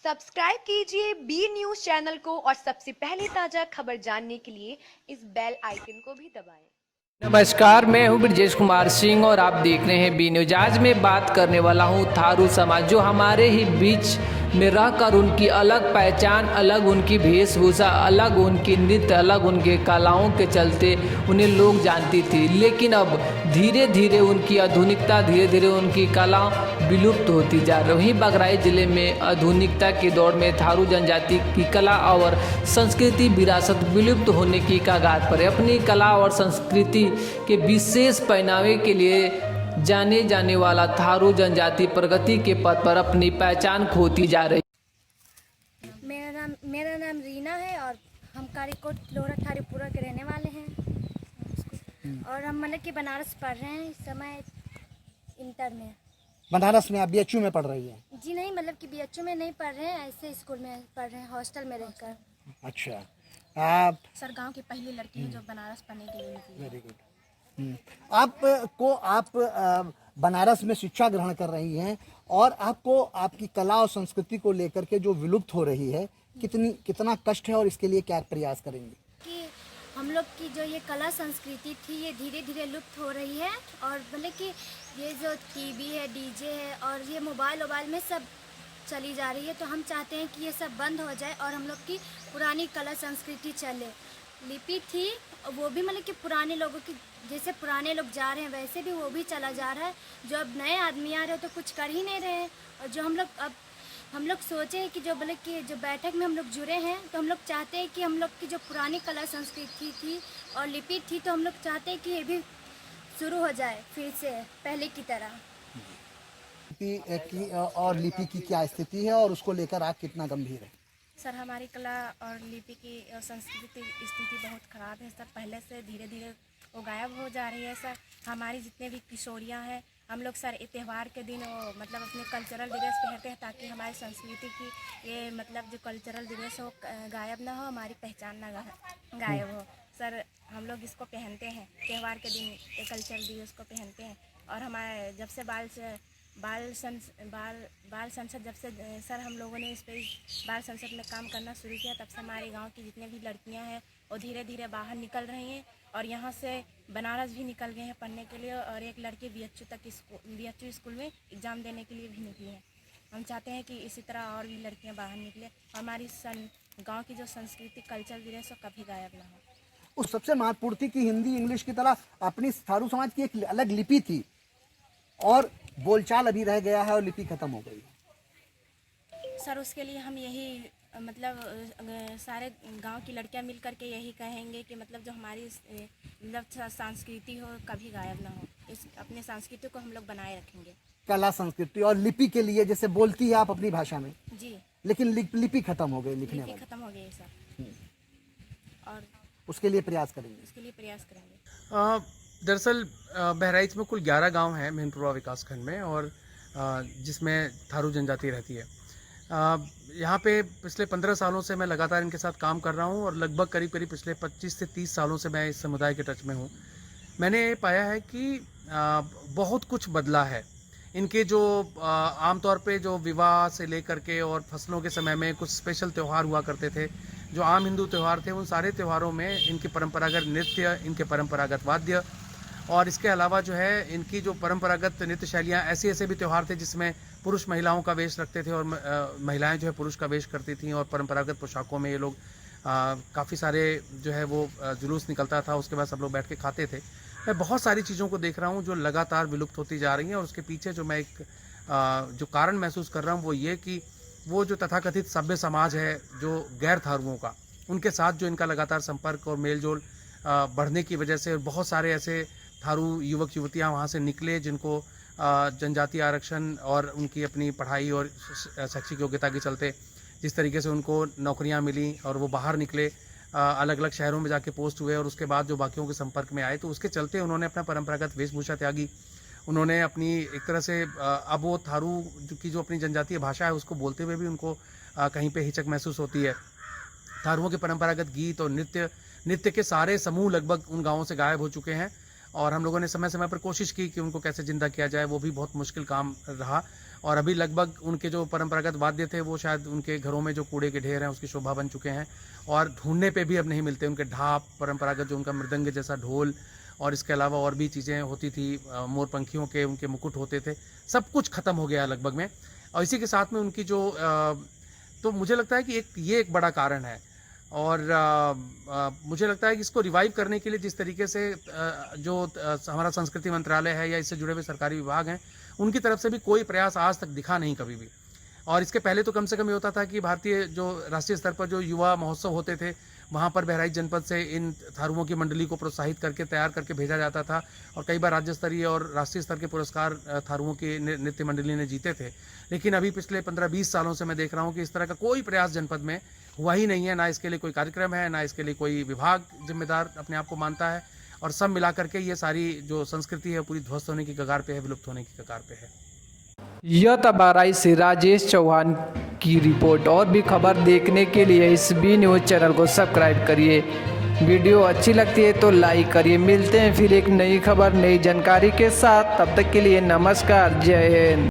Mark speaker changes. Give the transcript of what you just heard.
Speaker 1: Subscribe कीजिए B news channel को और सबसे पहले ताज़ा खबर जानने के लिए इस बेल आइकन को भी दबाएं।
Speaker 2: नमस्कार, मैं हूं ब्रजेश कुमार सिंह और आप देख रहे हैं बी न्यूज। आज मैं बात करने वाला हूं थारू समाज, जो हमारे ही बीच में रहकर उनकी अलग पहचान, अलग उनकी वेशभूषा, अलग उनकी नृत्य, अलग उनके कलाओं के चलते उन्हें लोग जानती थी। लेकिन अब धीरे धीरे उनकी आधुनिकता, धीरे धीरे उनकी कला विलुप्त होती जा रही है। वहीं बहराइच जिले में आधुनिकता की दौड़ में थारू जनजाति की कला और संस्कृति विरासत विलुप्त होने की कगार पर है। अपनी कला और संस्कृति के विशेष पहनावे के लिए जाने जाने वाला थारू जनजाति प्रगति के पथ पर अपनी पहचान खोती जा रही।
Speaker 3: मेरा नाम रीना है और हम कारीकोट लोहरा थारीपुरा के रहने वाले हैं और हम मतलब कि बनारस पढ़ रहे हैं इस समय इंटर में।
Speaker 4: बनारस में आप बीएचयू में पढ़ रही हैं?
Speaker 3: जी नहीं, मतलब कि बीएचयू में नहीं पढ़ रहे हैं, ऐसे स्कूल में पढ़ रहे हैं, हॉस्टल में रहकर।
Speaker 4: अच्छा, आप
Speaker 5: सर गांव की पहली लड़की है जो बनारस पढ़ने के लिए निकली है।
Speaker 4: Very good. आप बनारस में शिक्षा ग्रहण कर रही हैं और आपको आपकी कला और संस्कृति को लेकर के जो विलुप्त हो रही है, कितना कष्ट है और इसके लिए क्या प्रयास करेंगे?
Speaker 3: कि हम लोग की जो ये कला संस्कृति थी ये धीरे धीरे लुप्त हो रही है और मतलब कि ये जो टीवी है, डीजे है और ये मोबाइल में सब चली जा रही है, तो हम चाहते हैं कि ये सब बंद हो जाए और हम लोग की पुरानी कला संस्कृति चले। लिपि थी वो भी मतलब कि पुराने लोगों की, जैसे पुराने लोग जा रहे हैं वैसे भी वो भी चला जा रहा है। जो अब नए आदमी आ रहे हैं तो कुछ कर ही नहीं रहे हैं। और जो हम लोग सोचे हैं कि जो मतलब कि जो बैठक में हम लोग जुड़े हैं तो हम लोग चाहते हैं कि हम लोग की जो पुरानी कला संस्कृति थी और लिपि थी तो हम लोग चाहते हैं कि ये भी शुरू हो जाए फिर से पहले की तरह।
Speaker 4: और लिपि की क्या स्थिति है और उसको लेकर आप कितना गंभीर है?
Speaker 5: सर हमारी कला और लिपि की संस्कृति स्थिति बहुत ख़राब है सर। पहले से धीरे धीरे वो गायब हो जा रही है सर। हमारी जितने भी किशोरियाँ हैं हम लोग सर त्यौहार के दिन वो मतलब अपने कल्चरल ड्रेस पहनते हैं ताकि हमारी संस्कृति की ये मतलब जो कल्चरल ड्रेस हो गायब ना हो, हमारी पहचान ना गायब हो सर। हम लोग इसको पहनते हैं त्यौहार के दिन, ये कल्चरल ड्रेस को पहनते हैं। और हमारे जब से बाल संसद जब से सर हम लोगों ने इस पर बाल संसद में काम करना शुरू किया, तब से हमारे गांव की जितने भी लड़कियां हैं वो धीरे धीरे बाहर निकल रही हैं और यहाँ से बनारस भी निकल गए हैं पढ़ने के लिए। और एक लड़की बीएचयू स्कूल में एग्ज़ाम देने के लिए भी निकली है। हम चाहते हैं कि इसी तरह और भी लड़कियाँ बाहर निकले, हमारी गाँव की जो संस्कृति कल्चर ड्रेस वो कभी गायब ना हो।
Speaker 4: उस सबसे महत्वपूर्ण थी कि हिंदी इंग्लिश की तरह अपनी थारू समाज की एक अलग लिपि थी और बोलचाल अभी रह गया है और लिपि खत्म हो गई है।
Speaker 5: सर उसके लिए हम यही मतलब सारे गांव की लड़कियां मिल करके यही कहेंगे कि मतलब जो हमारी मतलब संस्कृति हो कभी गायब ना हो, इस अपने संस्कृति को हम लोग बनाए रखेंगे।
Speaker 4: कला संस्कृति और लिपि के लिए जैसे बोलती है आप अपनी भाषा में
Speaker 5: जी,
Speaker 4: लेकिन लिपि खत्म हो गई, लिखने
Speaker 5: लिपि
Speaker 4: वाली
Speaker 5: खत्म हो गई सर और
Speaker 4: उसके लिए प्रयास करेंगे।
Speaker 6: दरअसल बहराइच में कुल 11 गांव हैं मेहनपुरा विकास खंड में और जिसमें थारू जनजाति रहती है। यहाँ पे पिछले 15 सालों से मैं लगातार इनके साथ काम कर रहा हूँ और लगभग करीब पिछले 25 से 30 सालों से मैं इस समुदाय के टच में हूँ। मैंने पाया है कि बहुत कुछ बदला है। इनके जो आमतौर पे जो विवाह से लेकर के और फसलों के समय में कुछ स्पेशल त्यौहार हुआ करते थे, जो आम हिंदू त्यौहार थे, उन सारे त्योहारों में इनके परंपरागत नृत्य, इनके परंपरागत वाद्य और इसके अलावा जो है इनकी जो परंपरागत नृत्य शैलियाँ, ऐसे भी त्यौहार थे जिसमें पुरुष महिलाओं का वेश रखते थे और महिलाएं जो है पुरुष का वेश करती थीं और परंपरागत पोशाकों में ये लोग काफ़ी सारे जो है वो जुलूस निकलता था, उसके बाद सब लोग बैठ के खाते थे। मैं बहुत सारी चीज़ों को देख रहा हूँ जो लगातार विलुप्त होती जा रही हैं और उसके पीछे जो मैं एक जो कारण महसूस कर रहा हूँ वो ये कि वो जो तथाकथित सभ्य समाज है जो गैर थारुओं का, उनके साथ जो इनका लगातार संपर्क और मेलजोल बढ़ने की वजह से बहुत सारे ऐसे थारू युवक युवतियाँ वहाँ से निकले जिनको जनजातीय आरक्षण और उनकी अपनी पढ़ाई और शैक्षिक योग्यता के चलते जिस तरीके से उनको नौकरियाँ मिली और वो बाहर निकले, अलग अलग शहरों में जाके पोस्ट हुए और उसके बाद जो बाकियों के संपर्क में आए, तो उसके चलते उन्होंने अपना परंपरागत वेशभूषा त्यागी। उन्होंने अपनी एक तरह से अब वो थारू की जो अपनी जनजातीय भाषा है उसको बोलते हुए भी उनको कहीं पे हिचक महसूस होती है। थारुओं के परंपरागत गीत और नृत्य के सारे समूह लगभग उन गाँवों से गायब हो चुके हैं और हम लोगों ने समय समय पर कोशिश की कि उनको कैसे जिंदा किया जाए, वो भी बहुत मुश्किल काम रहा और अभी लगभग उनके जो परंपरागत वाद्य थे वो शायद उनके घरों में जो कूड़े के ढेर हैं उसकी शोभा बन चुके हैं, और ढूंढने पे भी अब नहीं मिलते। उनके ढाप, परंपरागत जो उनका मृदंग जैसा ढोल, और इसके अलावा और भी चीज़ें होती थी, मोर पंखियों के उनके मुकुट होते थे, सब कुछ ख़त्म हो गया लगभग में। और इसी के साथ में उनकी जो तो मुझे लगता है कि ये एक बड़ा कारण है। और मुझे लगता है कि इसको रिवाइव करने के लिए जिस तरीके से जो हमारा संस्कृति मंत्रालय है या इससे जुड़े हुए सरकारी विभाग हैं, उनकी तरफ से भी कोई प्रयास आज तक दिखा नहीं कभी भी। और इसके पहले तो कम से कम ये होता था कि भारतीय जो राष्ट्रीय स्तर पर जो युवा महोत्सव होते थे, वहाँ पर बहराइच जनपद से इन थारुओं की मंडली को प्रोत्साहित करके तैयार करके भेजा जाता था, और कई बार राज्य स्तरीय और राष्ट्रीय स्तर के पुरस्कार थारुओं की नृत्य मंडली ने जीते थे। लेकिन अभी पिछले 15-20 सालों से मैं देख रहा हूँ कि इस तरह का कोई प्रयास जनपद में हुआ ही नहीं है, ना इसके लिए कोई कार्यक्रम है, ना इसके लिए कोई विभाग जिम्मेदार अपने आप को मानता है, और सब मिलाकर के ये सारी जो संस्कृति है पूरी ध्वस्त होने की कगार पे है, विलुप्त होने की कगार पे है।
Speaker 2: यह था बहराइच से राजेश चौहान की रिपोर्ट। और भी खबर देखने के लिए इस बी न्यूज़ चैनल को सब्सक्राइब करिए। वीडियो अच्छी लगती है तो लाइक करिए। मिलते हैं फिर एक नई खबर, नई जानकारी के साथ। तब तक के लिए नमस्कार, जय हिंद।